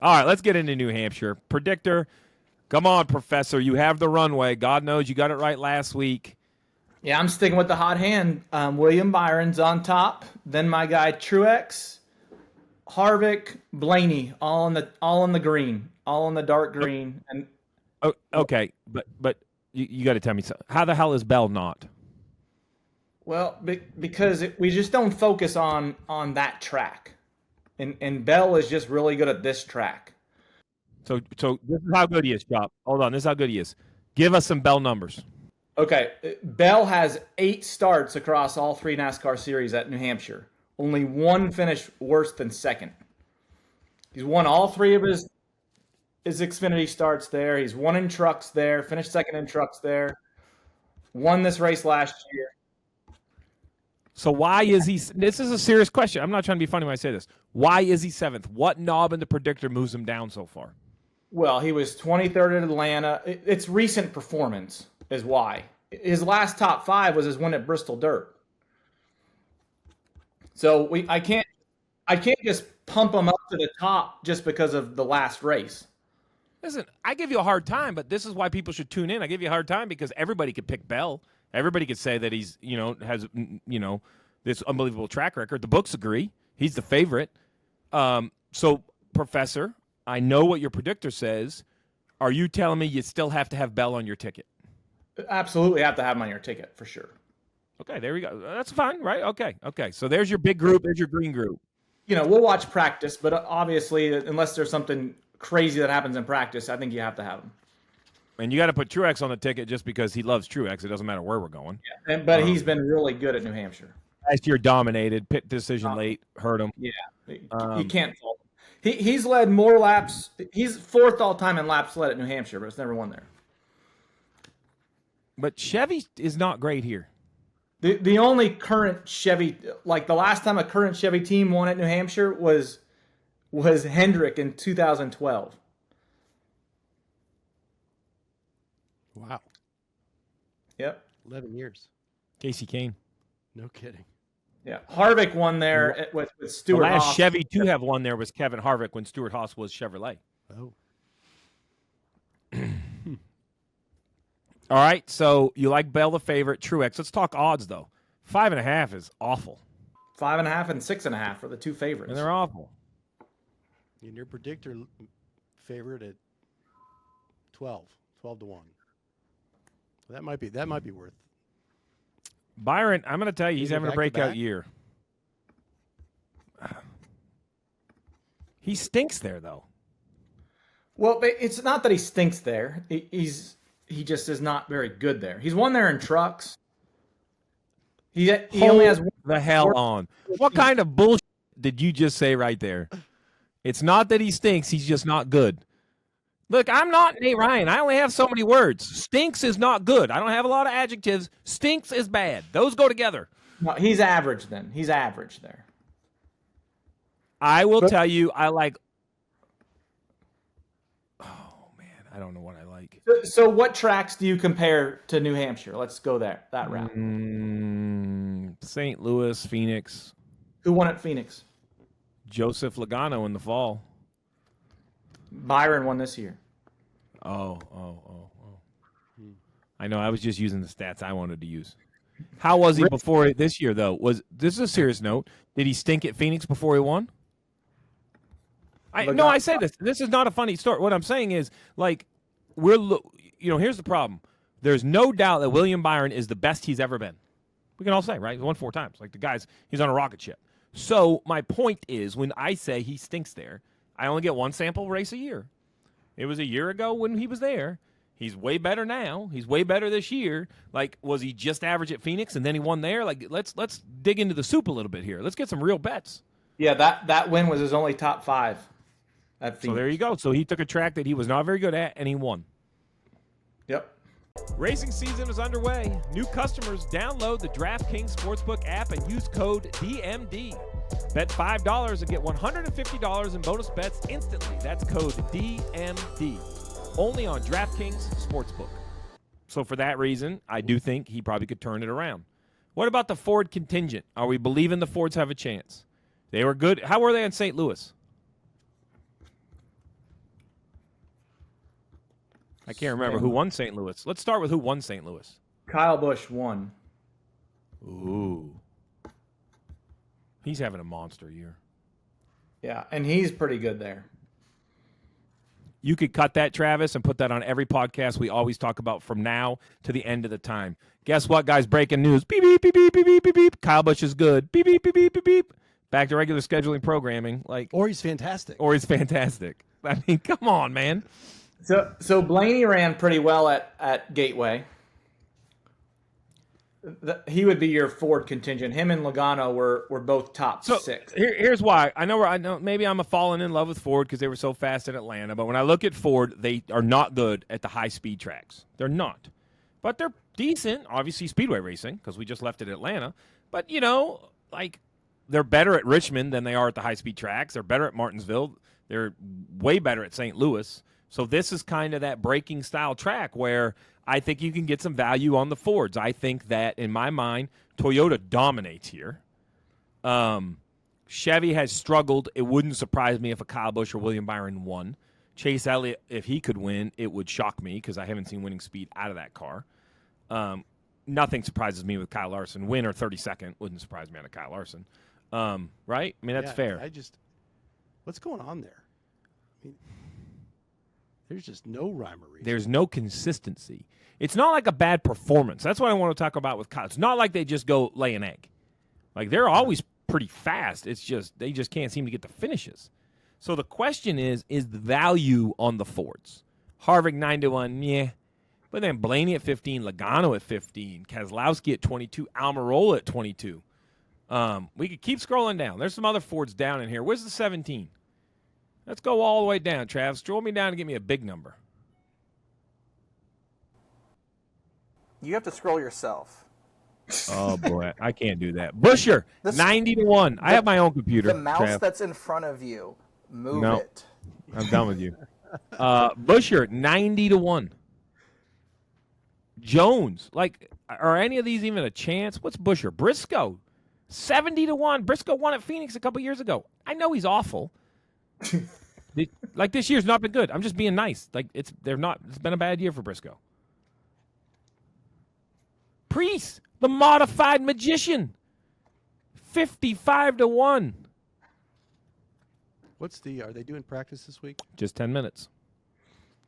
All right, let's get into New Hampshire. Predictor, come on, Professor. You have the runway. God knows you got it right last week. Yeah, I'm sticking with the hot hand. William Byron's on top. Then my guy Truex, Harvick, Blaney, all in the green, all in the dark green. And Oh, okay, but you got to tell me something. How the hell is Bell not? well, because we just don't focus on that track, and Bell is just really good at this track. So this is how good he is, Chop. Hold on, this is how good he is. Give us some Bell numbers. Okay, Bell has 8 starts across all 3 NASCAR series at New Hampshire. Only one finished worse than second. He's won all 3 of his Xfinity starts there. He's won in trucks there, finished second in trucks there, won this race last year. So why is he? This is a serious question. I'm not trying to be funny when I say this. Why is he 7th? What knob in the predictor moves him down so far? Well, he was 23rd at Atlanta. It's recent performance is why. His last top 5 was his win at Bristol Dirt. So I can't just pump him up to the top just because of the last race. Listen, I give you a hard time, but this is why people should tune in. I give you a hard time because everybody could pick Bell. Everybody could say that he's, has, this unbelievable track record. The books agree. He's the favorite. So, Professor, I know what your predictor says. Are you telling me you still have to have Bell on your ticket? Absolutely have to have him on your ticket for sure. Okay, there we go. That's fine, right? Okay. So there's your big group. There's your green group. We'll watch practice, but obviously, unless there's something crazy that happens in practice, I think you have to have him. And you got to put Truex on the ticket just because he loves Truex. It doesn't matter where we're going. Yeah, but he's been really good at New Hampshire. Last year dominated. Pit decision late. Hurt him. Yeah, you can't fault him. He's led more laps. He's 4th all-time in laps led at New Hampshire, but it's never won there. But Chevy is not great here. The only current Chevy, like the last time a current Chevy team won at New Hampshire was Hendrick in 2012. Wow. Yep. 11 years. Casey Kane. No kidding. Yeah. Harvick won there with Stuart The last Haas. Chevy to have won there was Kevin Harvick when Stuart Haas was Chevrolet. Oh. All right, so you like Bell the favorite, Truex. Let's talk odds, though. 5.5 is awful. 5.5 and 6.5 are the 2 favorites. And they're awful. And your predictor favorite at 12 to 1. That might be worth. Byron, I'm going to tell you, he's having a breakout year. He stinks there, though. Well, it's not that he stinks there. He just is not very good there. He's won there in trucks. He only has the hell on. What kind of bullshit did you just say right there? It's not that he stinks. He's just not good. Look, I'm not Nate Ryan. I only have so many words. Stinks is not good. I don't have a lot of adjectives. Stinks is bad. Those go together. No, he's average then. He's average there. I will tell you, I like. Oh, man. I don't know what I like. So what tracks do you compare to New Hampshire? Let's go that route. St. Louis, Phoenix. Who won at Phoenix? Joseph Logano in the fall. Byron won this year. Oh. I know. I was just using the stats I wanted to use. How was he before this year, though? This is a serious note. Did he stink at Phoenix before he won? I say this. This is not a funny story. What I'm saying is, like, here's the problem. There's no doubt that William Byron is the best he's ever been. We can all say, right? He won 4 times. Like, the guy's, he's on a rocket ship. So my point is, when I say he stinks there, I only get one sample race a year. It was a year ago when he was there. He's way better now. He's way better this year. Like, was he just average at Phoenix and then he won there? Like, let's dig into the soup a little bit here. Let's get some real bets. Yeah, that win was his only top 5 at Phoenix. So there you go. So he took a track that he was not very good at, and he won. Yep. Racing season is underway. New customers download the DraftKings Sportsbook app and use code DMD. Bet $5 and get $150 in bonus bets instantly. That's code DMD. Only on DraftKings Sportsbook. So for that reason, I do think he probably could turn it around. What about the Ford contingent? Are we believing the Fords have a chance? They were good. How were they in St. Louis? I can't remember who won St. Louis. Let's start with who won St. Louis. Kyle Busch won. Ooh. He's having a monster year. Yeah, and he's pretty good there. You could cut that, Travis, and put that on every podcast we always talk about from now to the end of the time. Guess what, guys? Breaking news. Beep, beep, beep, beep, beep, beep, beep, beep. Kyle Busch is good. Beep, beep, beep, beep, beep, beep. Back to regular scheduling programming. Or he's fantastic. Or he's fantastic. I mean, come on, man. So Blaney ran pretty well at Gateway. He would be your Ford contingent. Him and Logano were both top 6. Here's why. I know maybe I'm falling in love with Ford because they were so fast in Atlanta. But when I look at Ford, they are not good at the high speed tracks. They're not. But they're decent. Obviously, speedway racing because we just left it at Atlanta. But they're better at Richmond than they are at the high speed tracks. They're better at Martinsville. They're way better at St. Louis. So this is kind of that braking style track where I think you can get some value on the Fords. I think that, in my mind, Toyota dominates here. Chevy has struggled. It wouldn't surprise me if a Kyle Busch or William Byron won. Chase Elliott, if he could win, it would shock me because I haven't seen winning speed out of that car. Nothing surprises me with Kyle Larson. Win or 32nd wouldn't surprise me out of Kyle Larson. Right? I mean, that's fair. What's going on there? I mean, there's just no rhyme or reason. There's no consistency. It's not like a bad performance. That's what I want to talk about with Kyle. It's not like they just go lay an egg. Like, they're always pretty fast. It's just they just can't seem to get the finishes. So the question is the value on the Fords? Harvick 9-1, yeah. But then Blaney at 15, Logano at 15, Keselowski at 22, Almirola at 22. We could keep scrolling down. There's some other Fords down in here. Where's the 17? Let's go all the way down, Trav. Scroll me down and give me a big number. You have to scroll yourself. Oh, boy. I can't do that. Busher, 90-1. I have my own computer. The mouse Trav. that's in front of you, move No. it. I'm done with you. Busher, 90-1. Jones, are any of these even a chance? What's Busher? Briscoe, 70-1. Briscoe won at Phoenix a couple years ago. I know he's awful. This year's not been good. I'm just being nice. It's been a bad year for Briscoe. Priest, the modified magician, 55-1. Are they doing practice this week? Just 10 minutes.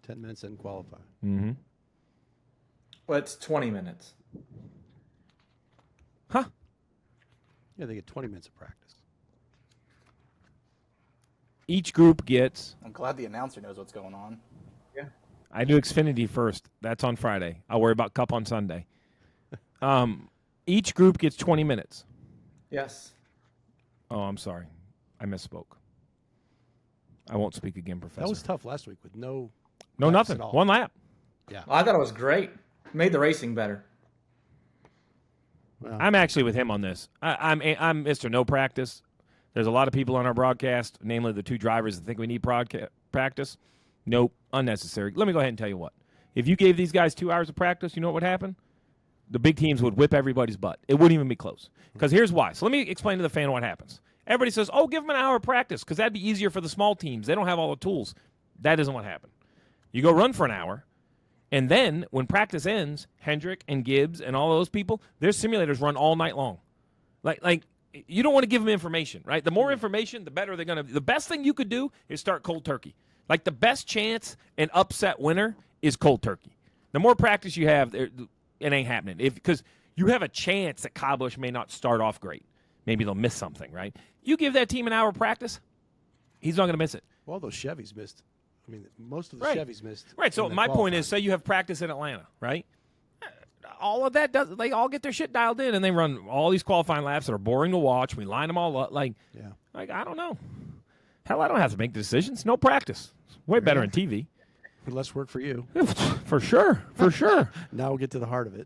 10 minutes and qualify. Mm-hmm. Well, it's 20 minutes. Huh? Yeah, they get 20 minutes of practice. Each group gets. I'm glad the announcer knows what's going on. Yeah. I do Xfinity first. That's on Friday. I'll worry about Cup on Sunday. Each group gets 20 minutes. Yes. Oh, I'm sorry. I misspoke. I won't speak again, Professor. That was tough last week with no nothing. at all. One lap. Yeah. I thought it was great. Made the racing better. Well, I'm actually with him on this. I'm Mr. No Practice. There's a lot of people on our broadcast, namely the two drivers that think we need practice. Nope, unnecessary. Let me go ahead and tell you what. If you gave these guys 2 hours of practice, you know what would happen? The big teams would whip everybody's butt. It wouldn't even be close. Because here's why. So let me explain to the fan what happens. Everybody says, give them an hour of practice because that'd be easier for the small teams. They don't have all the tools. That isn't what happened. You go run for an hour, and then when practice ends, Hendrick and Gibbs and all those people, their simulators run all night long. Like you don't want to give them information, right? The more information, the better they're going to be. The best thing you could do is start cold turkey. Like the best chance an upset winner is cold turkey. The more practice you have, it ain't happening. Because you have a chance that Kyle Busch may not start off great. Maybe they'll miss something, right? You give that team an hour of practice, he's not going to miss it. well, those Chevys missed. I mean, most of the Right. Chevys missed. Right. So in the my point is, say qualifying. you have practice in Atlanta, right? All of that they all get their shit dialed in, and they run all these qualifying laps that are boring to watch. We line them all up. Yeah. I don't know. Hell, I don't have to make decisions. No practice. It's way better on TV. Less work for you. For sure. For sure. Now we'll get to the heart of it.